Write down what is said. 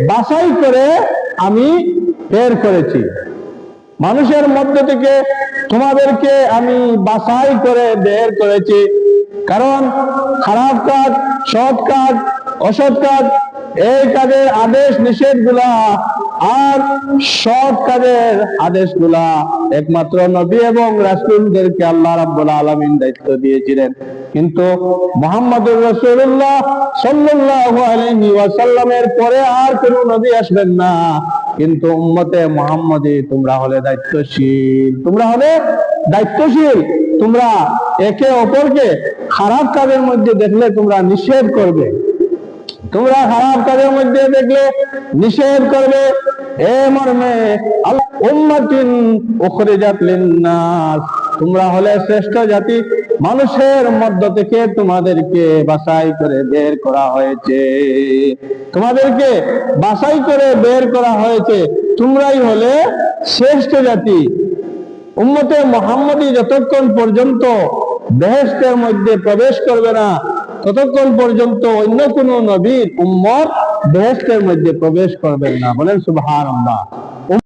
বাছাই করে আমি বের করেছি, মানুষের মধ্যে থেকে তোমাদেরকে আমি বাছাই করে বের করেছি। কারণ খারাপ কাজ, সৎ কাজ, অসৎ কাজ, এই কাজের আদেশ নিষেধ গুলা আর সৎ কাজের আদেশ গুলা একমাত্র নবী এবং রাসূলদেরকে আল্লাহ রাব্বুল আলামিন দায়িত্ব দিয়েছিলেন। কিন্তু মুহাম্মদুর রাসূলুল্লাহ সাল্লাল্লাহু আলাইহি ওয়াসাল্লামের পরে আর কোন নবী আসবেন না, কিন্তু উম্মতে মুহাম্মদী তোমরা হলে দায়িত্বশীল, তোমরা একে অপরকে খারাপ কাজের মধ্যে দেখলে তোমরা নিষেধ করবে, তোমরা খারাপ কাজের মধ্যে দেখলে নিষেধ করবে। এ মর্মে উম্মাতিন উখরিজাত লিন-নাস, তোমরা হলে শ্রেষ্ঠ জাতি, মানুষের মধ্য থেকে তোমাদেরকে বাছাই করে বের করা হয়েছে, তোমাদেরকে বাছাই করে বের করা হয়েছে, তোমরাই হলে শ্রেষ্ঠ জাতি। উম্মতে মুহাম্মদী যতক্ষণ পর্যন্ত বেহেশতের মধ্যে প্রবেশ করবে না, ততক্ষণ পর্যন্ত অন্য কোন নবীর উম্মত বেহেশতের মধ্যে প্রবেশ করবেন না। বলেন সুবহানাল্লাহ।